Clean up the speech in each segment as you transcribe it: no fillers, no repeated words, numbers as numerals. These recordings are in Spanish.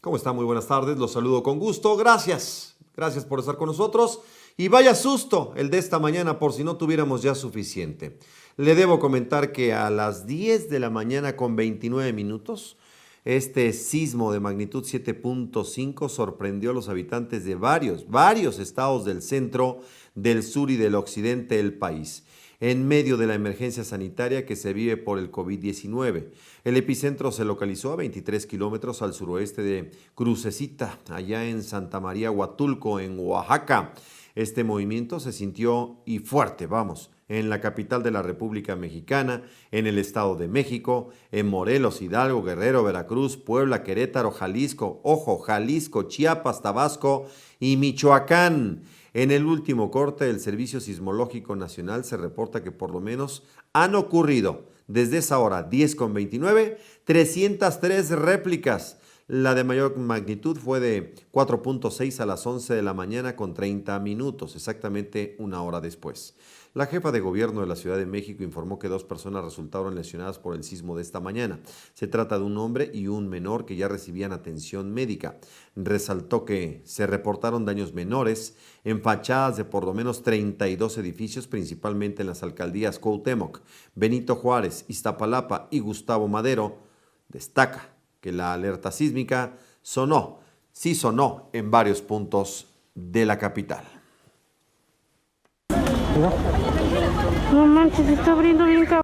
¿Cómo está? Muy buenas tardes, los saludo con gusto. Gracias por estar con nosotros. Y vaya susto el de esta mañana por si no tuviéramos ya suficiente. Le debo comentar que a las 10 de la mañana con 29 minutos, este sismo de magnitud 7.5 sorprendió a los habitantes de varios estados del centro, del sur y del occidente del país, en medio de la emergencia sanitaria que se vive por el COVID-19. El epicentro se localizó a 23 kilómetros al suroeste de Crucecita, allá en Santa María Huatulco, en Oaxaca. Este movimiento se sintió y fuerte, en la capital de la República Mexicana, en el Estado de México, en Morelos, Hidalgo, Guerrero, Veracruz, Puebla, Querétaro, Jalisco, Chiapas, Tabasco y Michoacán. En el último corte del Servicio Sismológico Nacional se reporta que por lo menos han ocurrido desde esa hora, 10:29, 303 réplicas. La de mayor magnitud fue de 4.6 a las 11 de la mañana con 30 minutos, exactamente una hora después. La jefa de gobierno de la Ciudad de México informó que 2 personas resultaron lesionadas por el sismo de esta mañana. Se trata de un hombre y un menor que ya recibían atención médica. Resaltó que se reportaron daños menores en fachadas de por lo menos 32 edificios, principalmente en las alcaldías Cuauhtémoc, Benito Juárez, Iztapalapa y Gustavo Madero. Destaca que la alerta sísmica sonó en varios puntos de la capital. No manches, se está abriendo bien cabrón.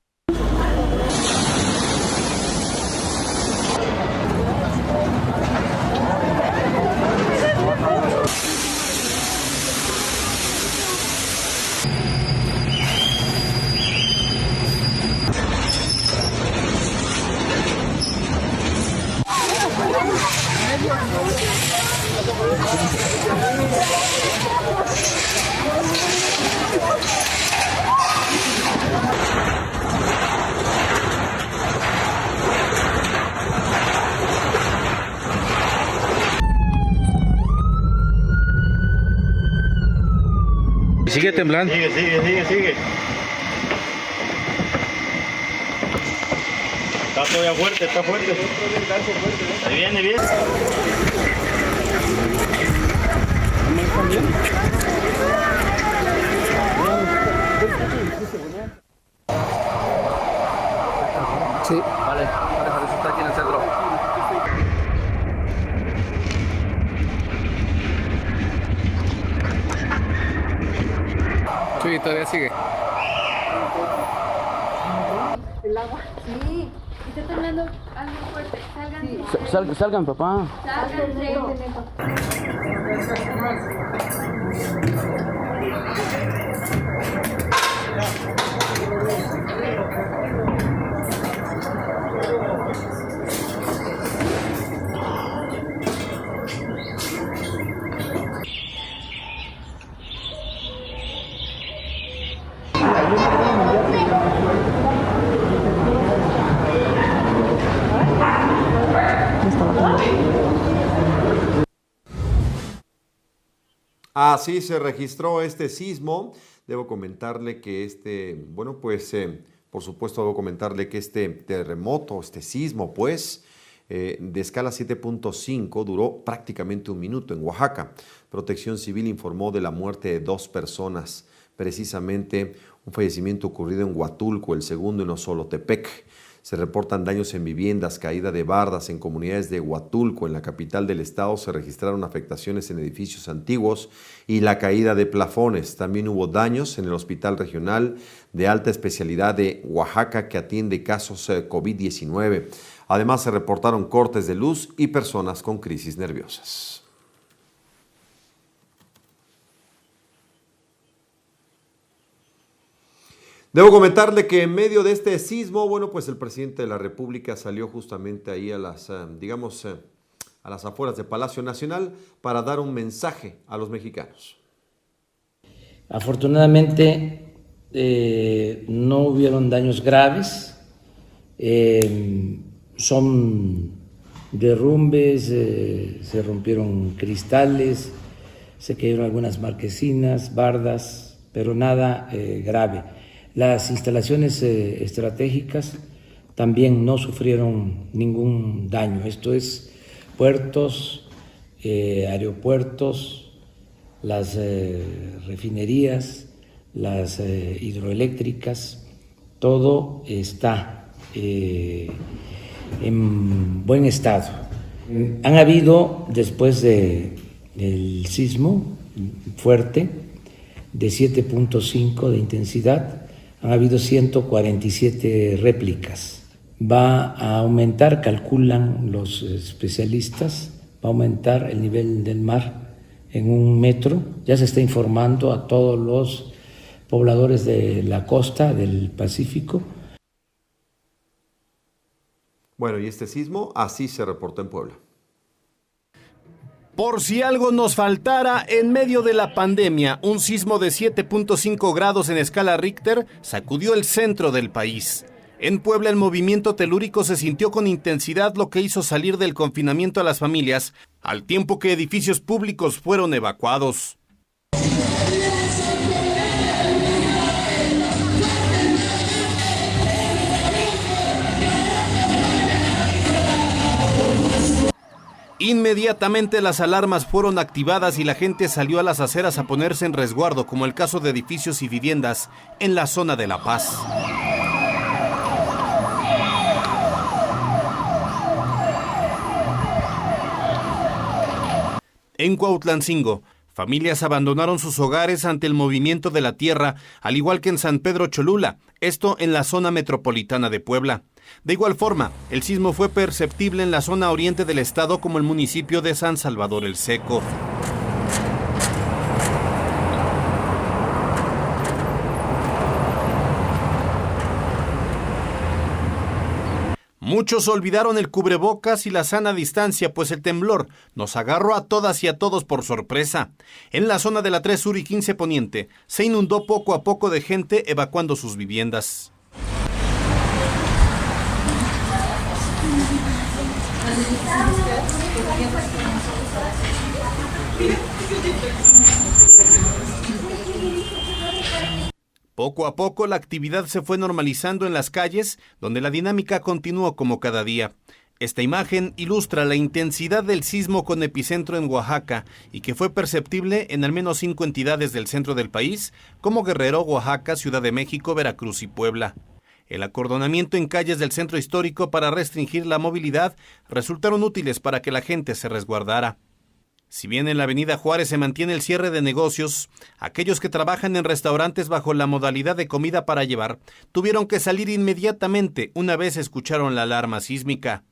Sigue temblando. Sigue. Está todavía fuerte, está fuerte. Ahí viene. Sí. Vale, eso está aquí en el centro. Sí, todavía sigue. El agua. Sí. Está temblando algo fuerte. Salgan. Salgan, papá. Así se registró este sismo. Debo comentarle que por supuesto debo comentarle que este terremoto, este sismo, de escala 7.5 duró prácticamente un minuto en Oaxaca. Protección Civil informó de la muerte de 2 personas, precisamente un fallecimiento ocurrido en Huatulco, el segundo en Osolotepec. Se reportan daños en viviendas, caída de bardas en comunidades de Huatulco. En la capital del estado se registraron afectaciones en edificios antiguos y la caída de plafones. También hubo daños en el Hospital Regional de Alta Especialidad de Oaxaca que atiende casos COVID-19. Además se reportaron cortes de luz y personas con crisis nerviosas. Debo comentarle que en medio de este sismo, el presidente de la República salió justamente ahí a las afueras de Palacio Nacional para dar un mensaje a los mexicanos. Afortunadamente no hubieron daños graves, son derrumbes, se rompieron cristales, se cayeron algunas marquesinas, bardas, pero nada grave. Las instalaciones estratégicas también no sufrieron ningún daño. Esto es puertos, aeropuertos, las refinerías, las hidroeléctricas, todo está en buen estado. Han habido, después del sismo fuerte, de 7.5 de intensidad, han habido 147 réplicas. Va a aumentar, calculan los especialistas, va a aumentar el nivel del mar en 1 metro. Ya se está informando a todos los pobladores de la costa del Pacífico. Bueno, y este sismo así se reportó en Puebla. Por si algo nos faltara, en medio de la pandemia, un sismo de 7.5 grados en escala Richter sacudió el centro del país. En Puebla el movimiento telúrico se sintió con intensidad, lo que hizo salir del confinamiento a las familias, al tiempo que edificios públicos fueron evacuados. Inmediatamente las alarmas fueron activadas y la gente salió a las aceras a ponerse en resguardo, como el caso de edificios y viviendas en la zona de La Paz. En Cuautlancingo, familias abandonaron sus hogares ante el movimiento de la tierra, al igual que en San Pedro Cholula, esto en la zona metropolitana de Puebla. De igual forma, el sismo fue perceptible en la zona oriente del estado como el municipio de San Salvador el Seco. Muchos olvidaron el cubrebocas y la sana distancia, pues el temblor nos agarró a todas y a todos por sorpresa. En la zona de la 3 Sur y 15 Poniente se inundó poco a poco de gente evacuando sus viviendas. Poco a poco la actividad se fue normalizando en las calles, donde la dinámica continuó como cada día. Esta imagen ilustra la intensidad del sismo con epicentro en Oaxaca y que fue perceptible en al menos 5 entidades del centro del país, como Guerrero, Oaxaca, Ciudad de México, Veracruz y Puebla. El acordonamiento en calles del centro histórico para restringir la movilidad resultaron útiles para que la gente se resguardara. Si bien en la avenida Juárez se mantiene el cierre de negocios, aquellos que trabajan en restaurantes bajo la modalidad de comida para llevar tuvieron que salir inmediatamente una vez escucharon la alarma sísmica.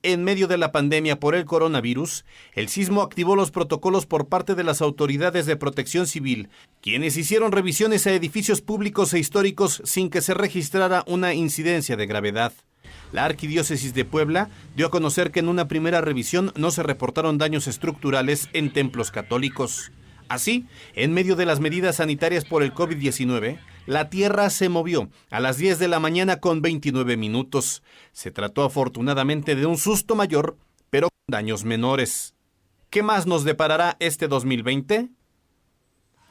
En medio de la pandemia por el coronavirus, el sismo activó los protocolos por parte de las autoridades de protección civil, quienes hicieron revisiones a edificios públicos e históricos sin que se registrara una incidencia de gravedad. La Arquidiócesis de Puebla dio a conocer que en una primera revisión no se reportaron daños estructurales en templos católicos. Así, en medio de las medidas sanitarias por el COVID-19, la tierra se movió a las 10 de la mañana con 29 minutos. Se trató afortunadamente de un susto mayor, pero con daños menores. ¿Qué más nos deparará este 2020?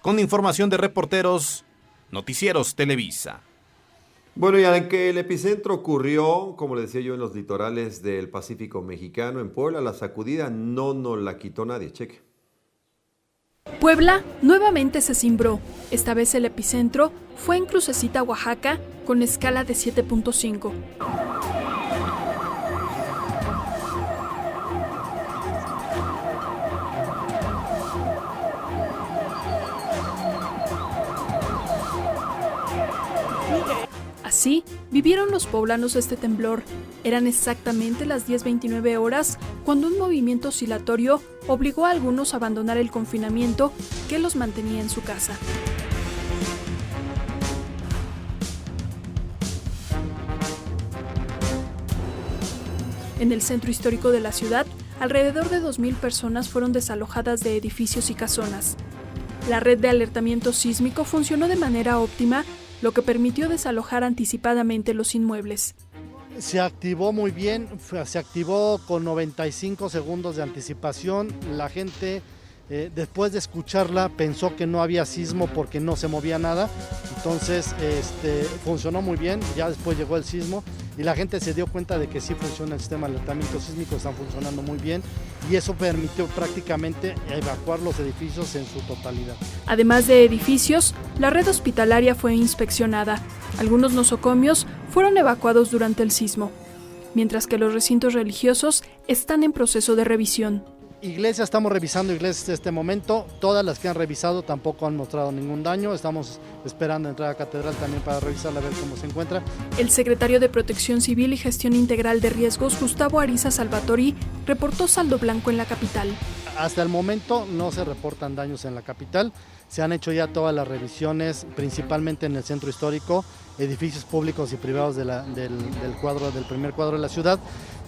Con información de reporteros, Noticieros Televisa. Bueno, y aunque el epicentro ocurrió, como le decía yo, en los litorales del Pacífico mexicano, en Puebla, la sacudida no nos la quitó nadie. Cheque. Puebla nuevamente se cimbró. Esta vez el epicentro fue en Crucecita, Oaxaca, con escala de 7.5. Así vivieron los poblanos este temblor. Eran exactamente las 10:29 horas cuando un movimiento oscilatorio obligó a algunos a abandonar el confinamiento que los mantenía en su casa. En el centro histórico de la ciudad, alrededor de 2,000 personas fueron desalojadas de edificios y casonas. La red de alertamiento sísmico funcionó de manera óptima, lo que permitió desalojar anticipadamente los inmuebles. Se activó muy bien, se activó con 95 segundos de anticipación. La gente, después de escucharla, pensó que no había sismo porque no se movía nada. Entonces, funcionó muy bien, ya después llegó el sismo y la gente se dio cuenta de que sí funciona el sistema de alertamiento sísmico, están funcionando muy bien y eso permitió prácticamente evacuar los edificios en su totalidad. Además de edificios, la red hospitalaria fue inspeccionada. Algunos nosocomios fueron evacuados durante el sismo, mientras que los recintos religiosos están en proceso de revisión. Iglesias, estamos revisando iglesias en este momento, todas las que han revisado tampoco han mostrado ningún daño, estamos esperando entrar a catedral también para revisarla, a ver cómo se encuentra. El secretario de Protección Civil y Gestión Integral de Riesgos, Gustavo Ariza Salvatori, reportó saldo blanco en la capital. Hasta el momento no se reportan daños en la capital, se han hecho ya todas las revisiones, principalmente en el centro histórico, edificios públicos y privados del primer cuadro de la ciudad.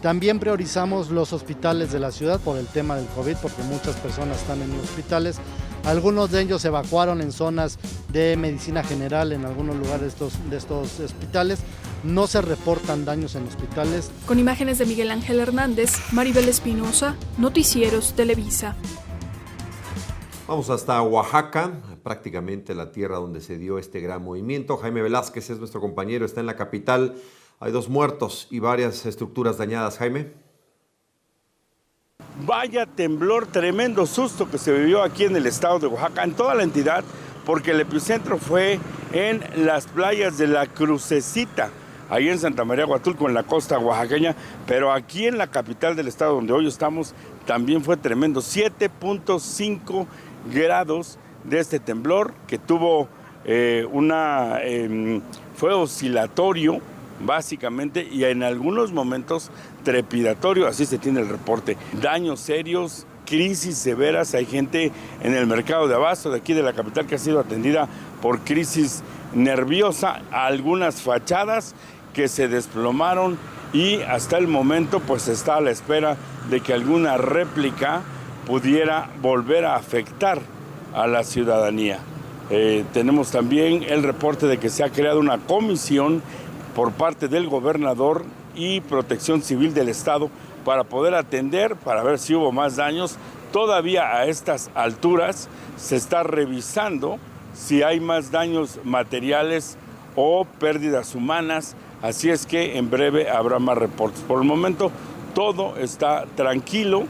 También priorizamos los hospitales de la ciudad por el tema del COVID, porque muchas personas están en los hospitales. Algunos de ellos se evacuaron en zonas de medicina general en algunos lugares de estos hospitales. No se reportan daños en hospitales. Con imágenes de Miguel Ángel Hernández, Maribel Espinosa, Noticieros Televisa. Vamos hasta Oaxaca, prácticamente la tierra donde se dio este gran movimiento. Jaime Velázquez es nuestro compañero, está en la capital. Hay 2 muertos y varias estructuras dañadas. Jaime. Vaya temblor, tremendo susto que se vivió aquí en el estado de Oaxaca, en toda la entidad, porque el epicentro fue en las playas de la Crucecita, ahí en Santa María Huatulco, en la costa oaxaqueña, pero aquí en la capital del estado donde hoy estamos también fue tremendo, 7.5 grados de este temblor que tuvo fue oscilatorio básicamente y en algunos momentos trepidatorio, así se tiene el reporte. Daños serios, crisis severas, hay gente en el mercado de abasto de aquí de la capital que ha sido atendida por crisis nerviosa, algunas fachadas que se desplomaron y hasta el momento pues está a la espera de que alguna réplica pudiera volver a afectar a la ciudadanía. Tenemos también el reporte de que se ha creado una comisión por parte del gobernador y Protección Civil del Estado para poder atender, para ver si hubo más daños. Todavía a estas alturas se está revisando si hay más daños materiales o pérdidas humanas, así es que en breve habrá más reportes. Por el momento todo está tranquilo,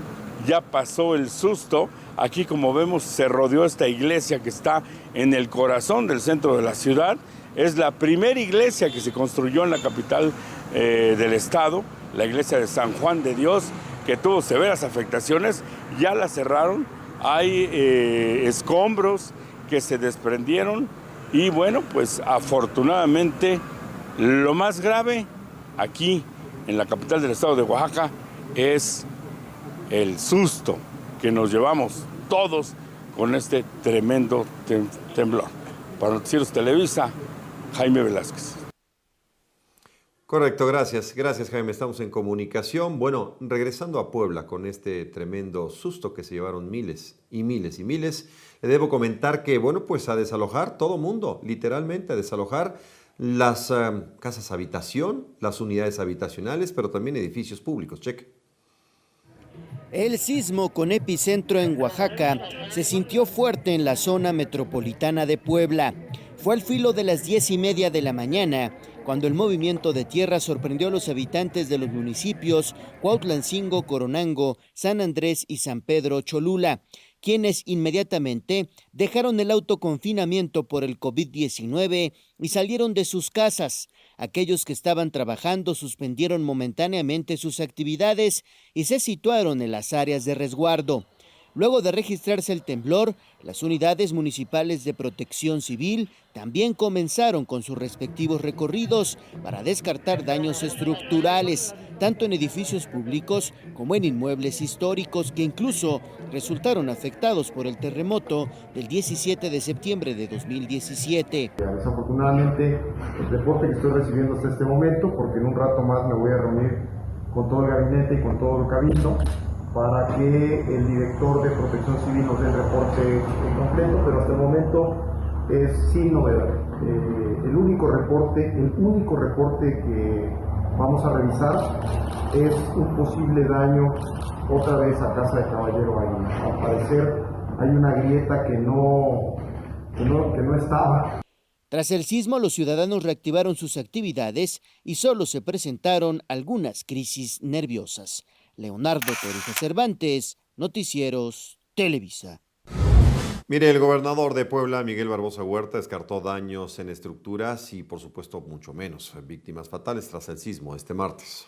ya pasó el susto. Aquí, como vemos, se rodeó esta iglesia que está en el corazón del centro de la ciudad. Es la primera iglesia que se construyó en la capital del estado, la iglesia de San Juan de Dios, que tuvo severas afectaciones, ya la cerraron, hay escombros que se desprendieron y bueno, pues afortunadamente lo más grave aquí en la capital del estado de Oaxaca es el susto que nos llevamos todos con este tremendo temblor. Para Noticieros Televisa, Jaime Velázquez. Correcto, gracias. Gracias, Jaime. Estamos en comunicación. Bueno, regresando a Puebla con este tremendo susto que se llevaron miles y miles y miles, le debo comentar que, bueno, pues a desalojar todo mundo, literalmente a desalojar las casas habitación, las unidades habitacionales, pero también edificios públicos. Cheque. El sismo con epicentro en Oaxaca se sintió fuerte en la zona metropolitana de Puebla. Fue al filo de las 10:30 de la mañana cuando el movimiento de tierra sorprendió a los habitantes de los municipios Cuautlancingo, Coronango, San Andrés y San Pedro Cholula, quienes inmediatamente dejaron el autoconfinamiento por el COVID-19 y salieron de sus casas. Aquellos que estaban trabajando suspendieron momentáneamente sus actividades y se situaron en las áreas de resguardo. Luego de registrarse el temblor, las unidades municipales de Protección Civil también comenzaron con sus respectivos recorridos para descartar daños estructurales, tanto en edificios públicos como en inmuebles históricos que incluso resultaron afectados por el terremoto del 17 de septiembre de 2017. Desafortunadamente, el reporte que estoy recibiendo hasta este momento, porque en un rato más me voy a reunir con todo el gabinete y con todo el cabildo, para que el director de Protección Civil nos dé el reporte completo, pero hasta el momento es sin novedad. El único reporte que vamos a revisar es un posible daño otra vez a Casa de Caballero. Al parecer hay una grieta que no estaba. Tras el sismo, los ciudadanos reactivaron sus actividades y solo se presentaron algunas crisis nerviosas. Leonardo Torrijos Cervantes, Noticieros Televisa. Mire, el gobernador de Puebla, Miguel Barbosa Huerta, descartó daños en estructuras y, por supuesto, mucho menos víctimas fatales tras el sismo este martes.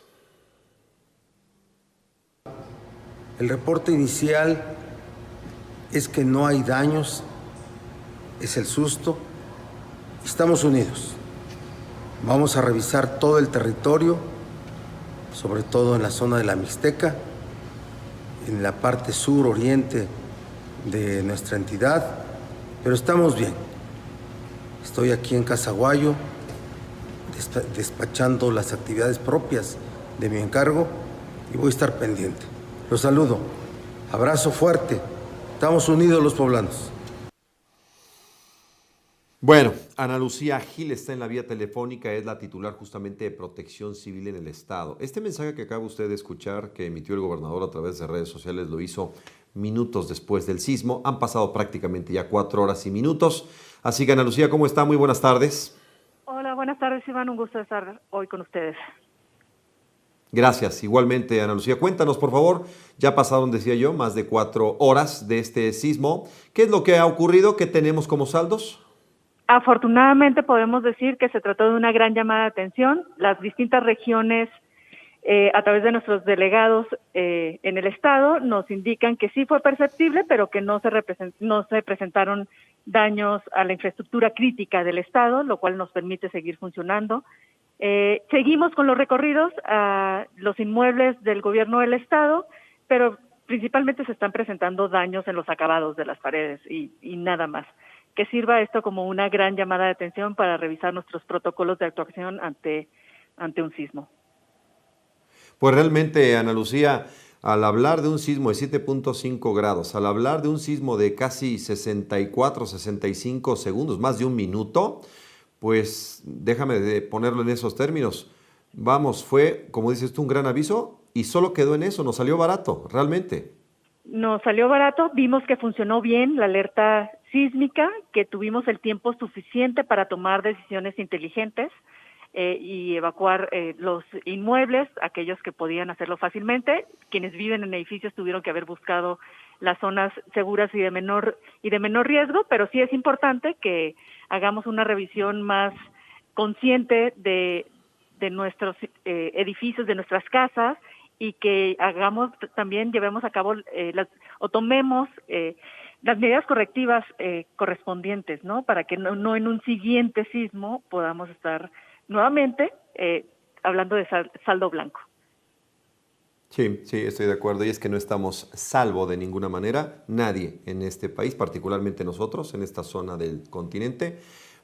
El reporte inicial es que no hay daños, es el susto. Estamos unidos. Vamos a revisar todo el territorio, sobre todo en la zona de la Mixteca, en la parte sur-oriente de nuestra entidad, pero estamos bien. Estoy aquí en Casaguayo despachando las actividades propias de mi encargo y voy a estar pendiente. Los saludo. Abrazo fuerte. Estamos unidos los poblanos. Bueno, Ana Lucía Gil está en la vía telefónica, es la titular justamente de Protección Civil en el Estado. Este mensaje que acaba usted de escuchar, que emitió el gobernador a través de redes sociales, lo hizo minutos después del sismo. Han pasado prácticamente ya 4 horas y minutos. Así que, Ana Lucía, ¿cómo está? Muy buenas tardes. Hola, buenas tardes, Iván. Un gusto estar hoy con ustedes. Gracias. Igualmente, Ana Lucía, cuéntanos, por favor. Ya pasaron, decía yo, más de 4 horas de este sismo. ¿Qué es lo que ha ocurrido? ¿Qué tenemos como saldos? Afortunadamente podemos decir que se trató de una gran llamada de atención. Las distintas regiones, a través de nuestros delegados en el Estado, nos indican que sí fue perceptible, pero que no se presentaron daños a la infraestructura crítica del Estado, lo cual nos permite seguir funcionando. Seguimos con los recorridos a los inmuebles del gobierno del Estado, pero principalmente se están presentando daños en los acabados de las paredes y nada más. Que sirva esto como una gran llamada de atención para revisar nuestros protocolos de actuación ante un sismo. Pues realmente, Ana Lucía, al hablar de un sismo de 7.5 grados, al hablar de un sismo de casi 64, 65 segundos, más de un minuto, pues déjame ponerlo en esos términos. Vamos, fue, como dices tú, un gran aviso y solo quedó en eso, nos salió barato, realmente. Nos salió barato, vimos que funcionó bien la alerta sísmica, que tuvimos el tiempo suficiente para tomar decisiones inteligentes y evacuar los inmuebles, aquellos que podían hacerlo fácilmente. Quienes viven en edificios tuvieron que haber buscado las zonas seguras y de menor riesgo, pero sí es importante que hagamos una revisión más consciente de nuestros edificios, de nuestras casas, y que llevemos a cabo tomemos las medidas correctivas correspondientes, ¿no? Para que no en un siguiente sismo podamos estar nuevamente hablando de saldo blanco. Sí, estoy de acuerdo. Y es que no estamos salvo de ninguna manera, nadie en este país, particularmente nosotros, en esta zona del continente,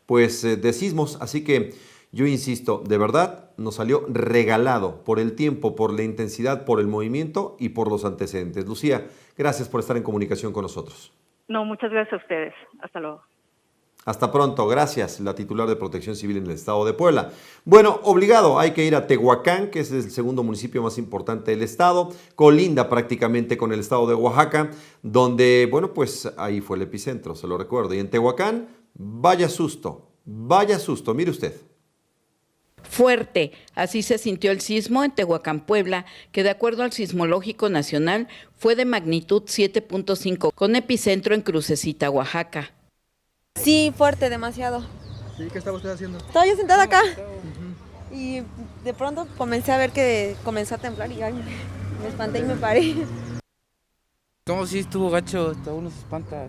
pues de sismos. Así que yo insisto, de verdad nos salió regalado por el tiempo, por la intensidad, por el movimiento y por los antecedentes. Lucía, gracias por estar en comunicación con nosotros. No, muchas gracias a ustedes. Hasta luego. Hasta pronto, gracias, la titular de Protección Civil en el Estado de Puebla. Bueno, obligado, hay que ir a Tehuacán, que es el segundo municipio más importante del estado, colinda prácticamente con el estado de Oaxaca, donde, bueno, pues ahí fue el epicentro, se lo recuerdo. Y en Tehuacán, vaya susto, mire usted. Fuerte, así se sintió el sismo en Tehuacán, Puebla, que de acuerdo al Sismológico Nacional fue de magnitud 7.5, con epicentro en Crucecita, Oaxaca. Sí, fuerte, demasiado. ¿Sí? ¿Qué estaba usted haciendo? Estaba yo sentada acá y de pronto comencé a ver que comenzó a temblar y ay, me espanté y me paré. No, sí estuvo gacho, uno se espanta,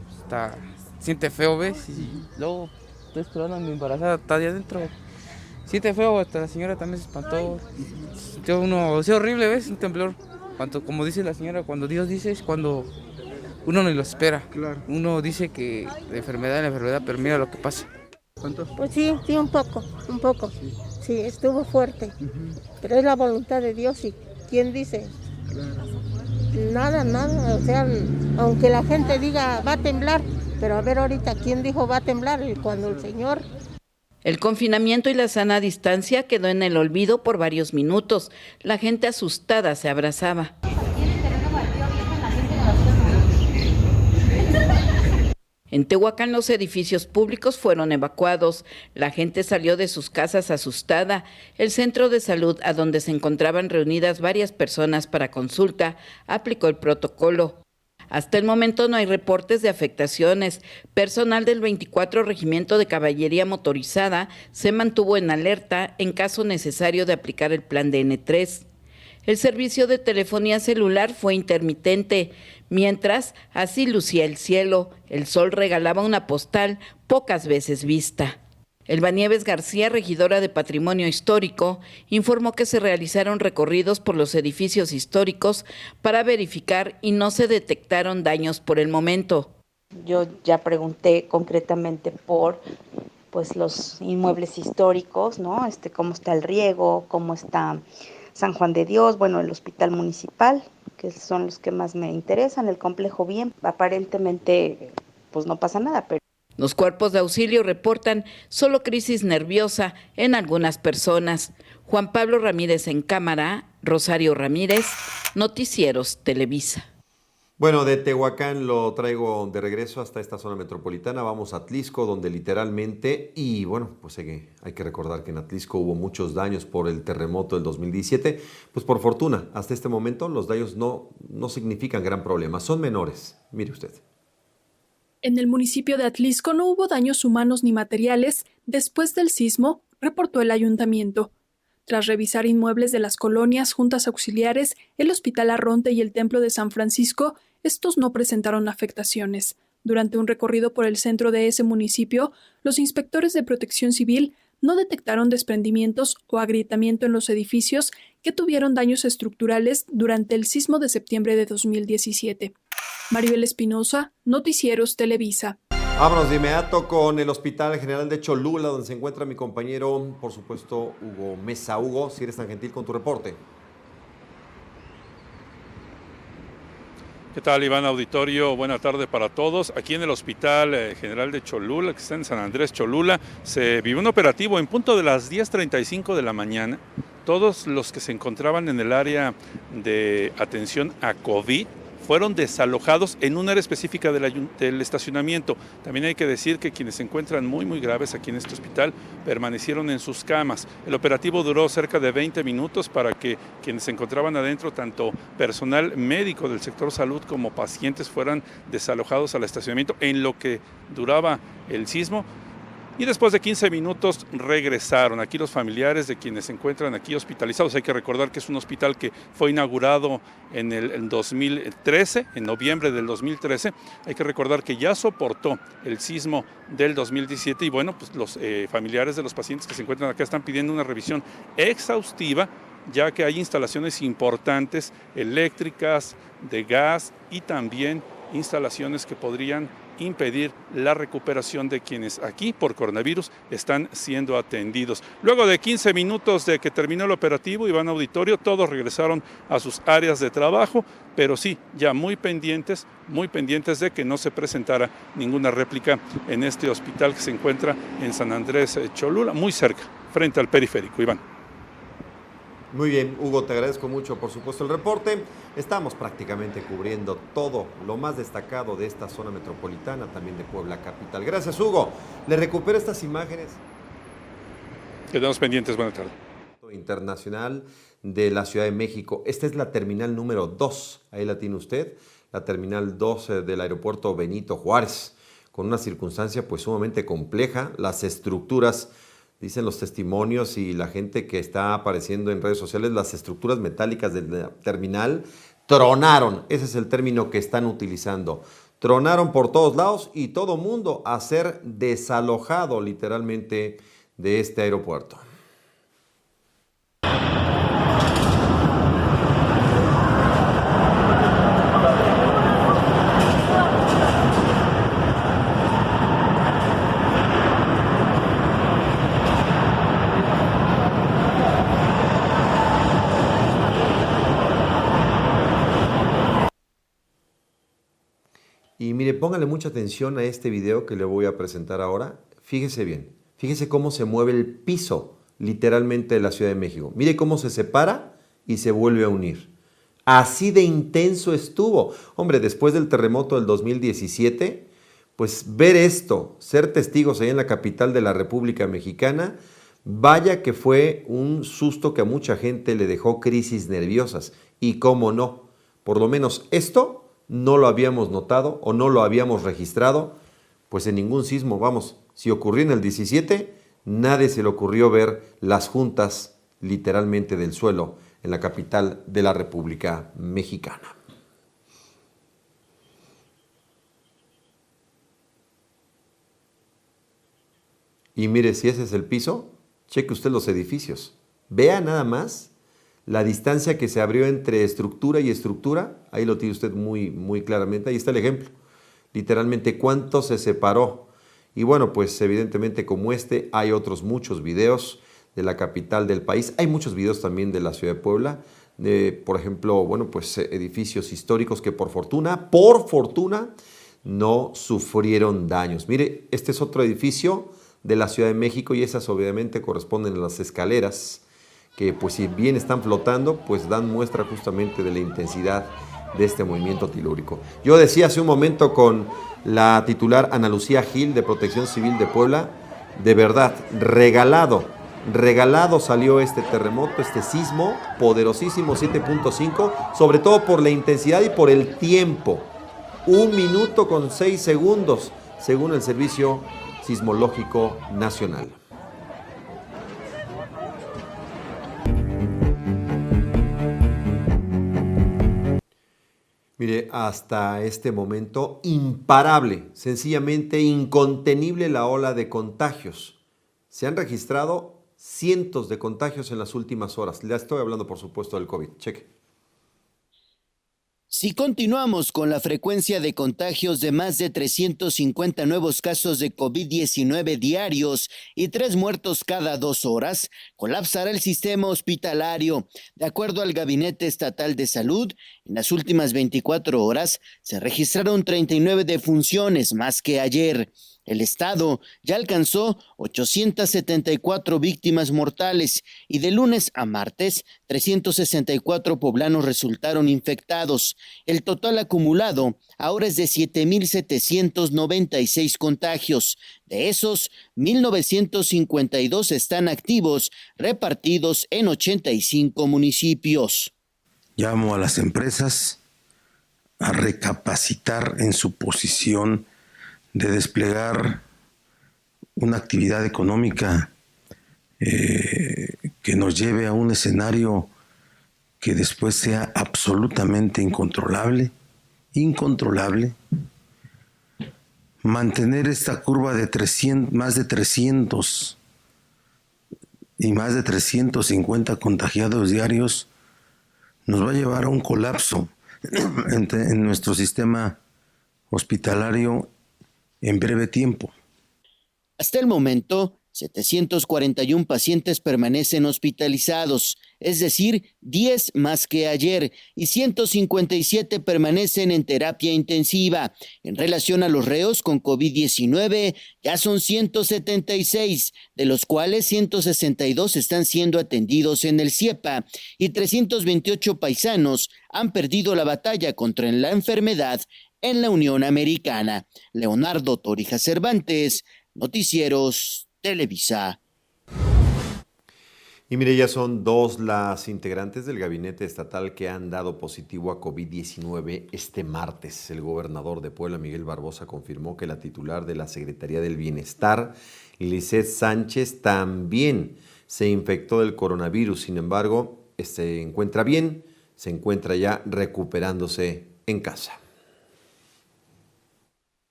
siente feo, ¿ves? Y luego estoy esperando a mi embarazada, está ahí adentro. Siente feo, hasta la señora también se espantó. Sí, horrible, ¿ves? Un temblor. Como dice la señora, cuando Dios dice es cuando uno no lo espera. Claro. Uno dice que la enfermedad, pero mira lo que pasa. ¿Cuánto? Pues sí, un poco. Sí, estuvo fuerte. Pero es la voluntad de Dios y ¿quién dice? Claro. Nada, o sea, aunque la gente diga va a temblar, pero a ver ahorita, ¿quién dijo va a temblar? Cuando el Señor... El confinamiento y la sana distancia quedó en el olvido por varios minutos. La gente asustada se abrazaba. En Tehuacán los edificios públicos fueron evacuados, la gente salió de sus casas asustada. El centro de salud, a donde se encontraban reunidas varias personas para consulta, aplicó el protocolo. Hasta el momento no hay reportes de afectaciones. Personal del 24 Regimiento de Caballería Motorizada se mantuvo en alerta en caso necesario de aplicar el plan de N3. El servicio de telefonía celular fue intermitente, mientras así lucía el cielo. El sol regalaba una postal pocas veces vista. Elba Nieves García, regidora de Patrimonio Histórico, informó que se realizaron recorridos por los edificios históricos para verificar y no se detectaron daños por el momento. Yo ya pregunté concretamente por los inmuebles históricos, ¿no? Cómo está el riego, cómo está San Juan de Dios, el hospital municipal, que son los que más me interesan, el complejo bien. Aparentemente no pasa nada, pero los cuerpos de auxilio reportan solo crisis nerviosa en algunas personas. Juan Pablo Ramírez en cámara, Rosario Ramírez, Noticieros Televisa. Bueno, de Tehuacán lo traigo de regreso hasta esta zona metropolitana. Vamos a Atlisco, donde literalmente, y bueno, pues hay que recordar que en Atlisco hubo muchos daños por el terremoto del 2017. Pues por fortuna, hasta este momento los daños no significan gran problema, son menores. Mire usted. En el municipio de Atlisco no hubo daños humanos ni materiales después del sismo, reportó el ayuntamiento. Tras revisar inmuebles de las colonias, juntas auxiliares, el Hospital Arronte y el Templo de San Francisco, estos no presentaron afectaciones. Durante un recorrido por el centro de ese municipio, los inspectores de Protección Civil no detectaron desprendimientos o agrietamiento en los edificios que tuvieron daños estructurales durante el sismo de septiembre de 2017. Maribel Espinosa, Noticieros Televisa. Vámonos de inmediato con el Hospital General de Cholula, donde se encuentra mi compañero, por supuesto, Hugo Mesa. Hugo, si eres tan gentil con tu reporte. ¿Qué tal, Iván Auditorio? Buena tarde para todos. Aquí en el Hospital General de Cholula, que está en San Andrés Cholula, se vivió un operativo en punto de las 10:35 de la mañana. Todos los que se encontraban en el área de atención a COVID fueron desalojados en un área específica del estacionamiento. También hay que decir que quienes se encuentran muy graves aquí en este hospital permanecieron en sus camas. El operativo duró cerca de 20 minutos para que quienes se encontraban adentro, tanto personal médico del sector salud como pacientes, fueran desalojados al estacionamiento en lo que duraba el sismo. Y después de 15 minutos regresaron. Aquí los familiares de quienes se encuentran aquí hospitalizados. Hay que recordar que es un hospital que fue inaugurado en el 2013, en noviembre del 2013. Hay que recordar que ya soportó el sismo del 2017 y bueno, pues los familiares de los pacientes que se encuentran acá están pidiendo una revisión exhaustiva, ya que hay instalaciones importantes eléctricas, de gas y también instalaciones que podrían impedir la recuperación de quienes aquí por coronavirus están siendo atendidos. Luego de 15 minutos de que terminó el operativo, Iván Auditorio, todos regresaron a sus áreas de trabajo, pero sí, ya muy pendientes de que no se presentara ninguna réplica en este hospital que se encuentra en San Andrés Cholula, muy cerca, frente al periférico. Iván. Muy bien, Hugo, te agradezco mucho, por supuesto, el reporte. Estamos prácticamente cubriendo todo lo más destacado de esta zona metropolitana, también de Puebla capital. Gracias, Hugo. Le recupero estas imágenes. Quedamos pendientes, buenas tardes. Internacional de la Ciudad de México. Esta es la terminal número 2, ahí la tiene usted, la terminal 2 del aeropuerto Benito Juárez, con una circunstancia pues sumamente compleja. Las estructuras, dicen los testimonios y la gente que está apareciendo en redes sociales, las estructuras metálicas de la terminal tronaron. Ese es el término que están utilizando. Tronaron por todos lados y todo mundo a ser desalojado literalmente de este aeropuerto. Y mire, póngale mucha atención a este video que le voy a presentar ahora. Fíjese bien, fíjese cómo se mueve el piso literalmente de la Ciudad de México. Mire cómo se separa y se vuelve a unir. Así de intenso estuvo. Hombre, después del terremoto del 2017, pues ver esto, ser testigos ahí en la capital de la República Mexicana, vaya que fue un susto que a mucha gente le dejó crisis nerviosas. Y cómo no, por lo menos esto no lo habíamos notado o no lo habíamos registrado, pues en ningún sismo. Vamos, si ocurrió en el 17, nadie se le ocurrió ver las juntas literalmente del suelo en la capital de la República Mexicana. Y mire, si ese es el piso, cheque usted los edificios. Vea nada más la distancia que se abrió entre estructura y estructura. Ahí lo tiene usted muy claramente. Ahí está el ejemplo. Literalmente cuánto se separó. Y bueno, pues evidentemente como este, hay otros muchos videos de la capital del país. Hay muchos videos también de la ciudad de Puebla. Por ejemplo, bueno, pues edificios históricos que por fortuna, no sufrieron daños. Mire, este es otro edificio de la Ciudad de México y esas obviamente corresponden a las escaleras que pues si bien están flotando, pues dan muestra justamente de la intensidad de este movimiento telúrico. Yo decía hace un momento con la titular Ana Lucía Gil de Protección Civil de Puebla, de verdad, regalado salió este terremoto, este sismo poderosísimo 7.5, sobre todo por la intensidad y por el tiempo. 1 minuto con 6 segundos, según el Servicio Sismológico Nacional. Mire, hasta este momento imparable, sencillamente incontenible la ola de contagios. Se han registrado cientos de contagios en las últimas horas. Le estoy hablando, por supuesto, del COVID. Cheque. Si continuamos con la frecuencia de contagios de más de 350 nuevos casos de COVID-19 diarios y 3 muertos cada 2 horas, colapsará el sistema hospitalario. De acuerdo al Gabinete Estatal de Salud, en las últimas 24 horas se registraron 39 defunciones más que ayer. El estado ya alcanzó 874 víctimas mortales y de lunes a martes 364 poblanos resultaron infectados. El total acumulado ahora es de 7,796 contagios. De esos, 1,952 están activos, repartidos en 85 municipios. Llamo a las empresas a recapacitar en su posición de desplegar una actividad económica que nos lleve a un escenario que después sea absolutamente incontrolable. Mantener esta curva de más de 300 y más de 350 contagiados diarios nos va a llevar a un colapso en nuestro sistema hospitalario en breve tiempo. Hasta el momento, 741 pacientes permanecen hospitalizados, es decir, 10 más que ayer, y 157 permanecen en terapia intensiva. En relación a los reos con COVID-19, ya son 176, de los cuales 162 están siendo atendidos en el CIEPA, y 328 paisanos han perdido la batalla contra la enfermedad en la Unión Americana. Leonardo Torija Cervantes, Noticieros Televisa. Y mire, ya son 2 las integrantes del gabinete estatal que han dado positivo a COVID-19 este martes. El gobernador de Puebla, Miguel Barbosa, confirmó que la titular de la Secretaría del Bienestar, Lisset Sánchez, también se infectó del coronavirus. Sin embargo, se encuentra bien, se encuentra ya recuperándose en casa.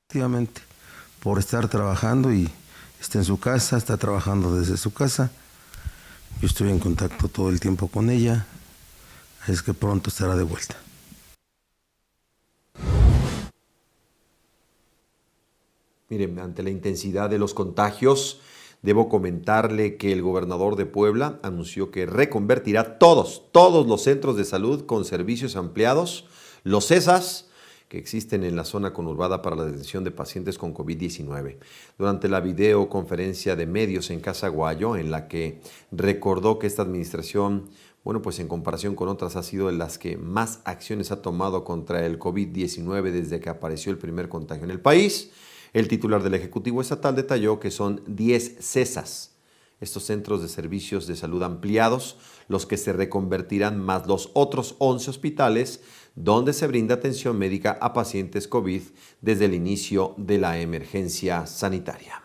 Efectivamente, por estar trabajando y está en su casa, está trabajando desde su casa. Yo estoy en contacto todo el tiempo con ella, es que pronto estará de vuelta. Miren, ante la intensidad de los contagios, debo comentarle que el gobernador de Puebla anunció que reconvertirá todos los centros de salud con servicios ampliados, los CESAS, que existen en la zona conurbada para la detención de pacientes con COVID-19. Durante la videoconferencia de medios en Casa Guayo, en la que recordó que esta administración, bueno, pues en comparación con otras ha sido de las que más acciones ha tomado contra el COVID-19 desde que apareció el primer contagio en el país, El titular del Ejecutivo Estatal detalló que son 10 CESAS, estos centros de servicios de salud ampliados, los que se reconvertirán, más los otros 11 hospitales donde se brinda atención médica a pacientes COVID desde el inicio de la emergencia sanitaria.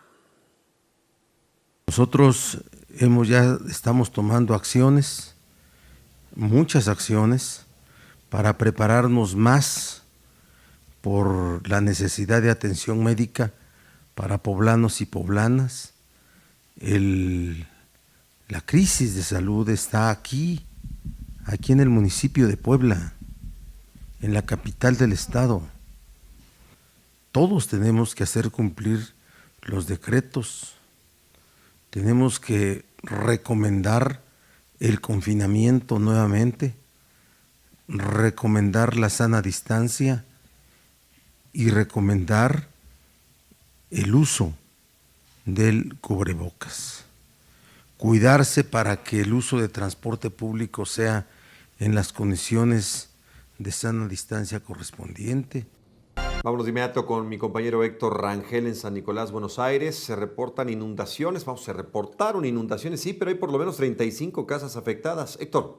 Nosotros ya estamos tomando acciones, muchas acciones, para prepararnos más por la necesidad de atención médica para poblanos y poblanas. La crisis de salud está aquí en el municipio de Puebla, en la capital del estado. Todos tenemos que hacer cumplir los decretos, tenemos que recomendar el confinamiento nuevamente, recomendar la sana distancia y recomendar el uso del cubrebocas. Cuidarse para que el uso de transporte público sea en las condiciones de sana distancia correspondiente. Vámonos de inmediato con mi compañero Héctor Rangel en San Nicolás, Buenos Aires. Se reportan inundaciones, se reportaron inundaciones, sí, pero hay por lo menos 35 casas afectadas. Héctor.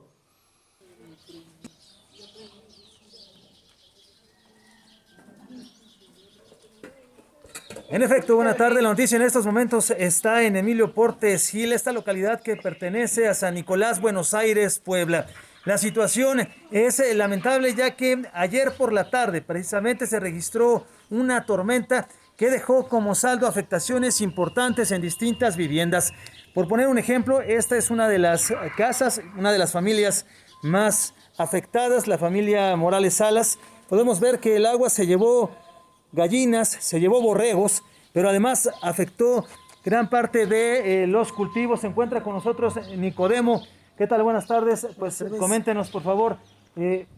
En efecto, buena tarde. La noticia en estos momentos está en Emilio Portes Gil, esta localidad que pertenece a San Nicolás, Buenos Aires, Puebla. La situación es lamentable, ya que ayer por la tarde precisamente se registró una tormenta que dejó como saldo afectaciones importantes en distintas viviendas. Por poner un ejemplo, esta es una de las casas, una de las familias más afectadas, la familia Morales Salas. Podemos ver que el agua se llevó gallinas, se llevó borregos, pero además afectó gran parte de los cultivos. Se encuentra con nosotros Nicodemo. ¿Qué tal? Buenas tardes. Pues coméntenos, por favor,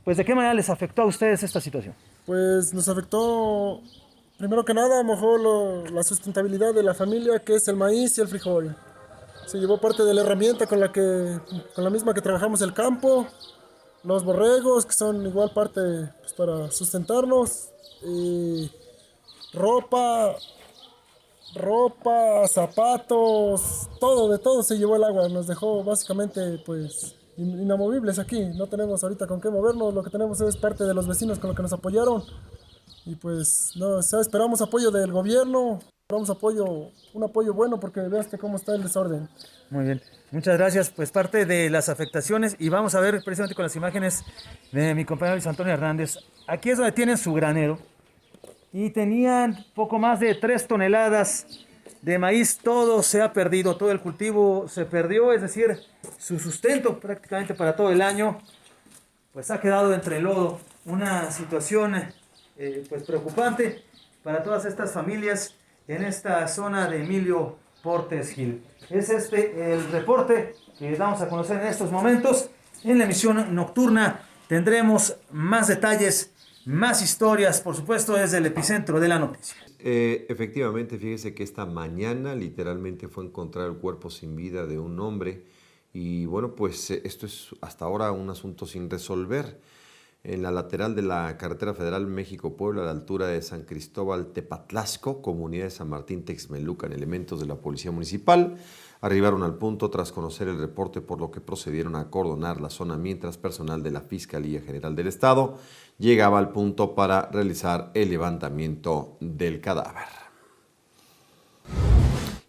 pues de qué manera les afectó a ustedes esta situación. Pues nos afectó, primero que nada, mojó la sustentabilidad de la familia, que es el maíz y el frijol. Se llevó parte de la herramienta con la misma que trabajamos el campo, los borregos, que son igual parte pues, para sustentarnos, y ropa, zapatos, de todo se llevó el agua. Nos dejó básicamente pues inamovibles aquí. No tenemos ahorita con qué movernos. Lo que tenemos es parte de los vecinos con los que nos apoyaron. Y pues esperamos apoyo del gobierno, esperamos un apoyo bueno, porque veas cómo está el desorden. Muy bien, muchas gracias. Pues parte de las afectaciones, y vamos a ver precisamente con las imágenes de mi compañero Luis Antonio Hernández. Aquí es donde tienen su granero y tenían poco más de 3 toneladas de maíz. Todo se ha perdido, todo el cultivo se perdió, es decir, su sustento prácticamente para todo el año pues ha quedado entre lodo. Una situación pues preocupante para todas estas familias en esta zona de Emilio Portes Gil. Es el reporte que damos a conocer en estos momentos. En la emisión nocturna tendremos más detalles, más historias, por supuesto, desde el epicentro de la noticia. Efectivamente, fíjese que esta mañana literalmente fue encontrar el cuerpo sin vida de un hombre, y bueno, pues esto es hasta ahora un asunto sin resolver. En la lateral de la carretera federal México-Puebla, a la altura de San Cristóbal Tepatlasco, comunidad de San Martín Texmelucan, elementos de la Policía Municipal arribaron al punto tras conocer el reporte, por lo que procedieron a acordonar la zona, mientras personal de la Fiscalía General del Estado llegaba al punto para realizar el levantamiento del cadáver.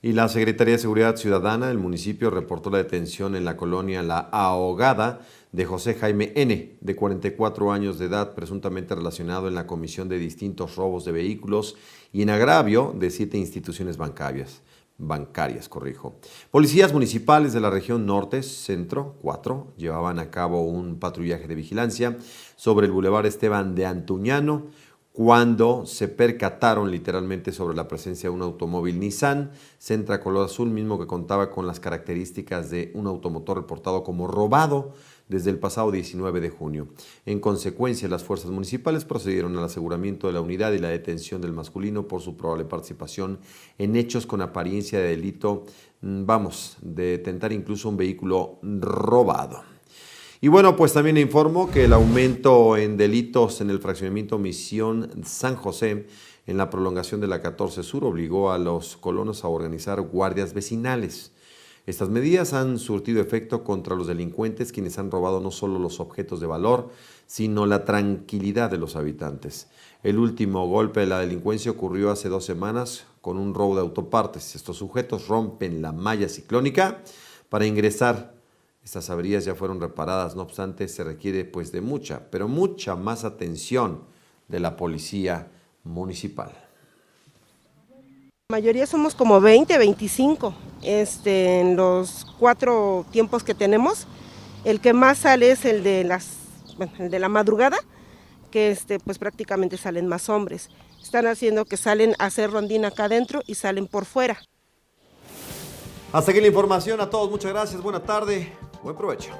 Y la Secretaría de Seguridad Ciudadana del municipio reportó la detención en la colonia La Ahogada de José Jaime N., de 44 años de edad, presuntamente relacionado en la comisión de distintos robos de vehículos y en agravio de 7 instituciones bancarias. Policías municipales de la región norte, centro, 4, llevaban a cabo un patrullaje de vigilancia sobre el bulevar Esteban de Antuñano, cuando se percataron literalmente sobre la presencia de un automóvil Nissan Sentra color azul, mismo que contaba con las características de un automotor reportado como robado desde el pasado 19 de junio. En consecuencia, las fuerzas municipales procedieron al aseguramiento de la unidad y la detención del masculino por su probable participación en hechos con apariencia de delito, de tentar incluso un vehículo robado. Y bueno, pues también informo que el aumento en delitos en el fraccionamiento Misión San José en la prolongación de la 14 Sur obligó a los colonos a organizar guardias vecinales. Estas medidas han surtido efecto contra los delincuentes, quienes han robado no solo los objetos de valor, sino la tranquilidad de los habitantes. El último golpe de la delincuencia ocurrió hace 2 semanas con un robo de autopartes. Estos sujetos rompen la malla ciclónica para ingresar. Estas averías ya fueron reparadas, no obstante se requiere pues de mucha más atención de la policía municipal. La mayoría somos como 20, 25 en los 4 tiempos que tenemos. El que más sale es el de la madrugada, que pues prácticamente salen más hombres. Están haciendo que salen a hacer rondina acá adentro y salen por fuera. Hasta aquí la información, a todos muchas gracias, buena tarde, buen provecho.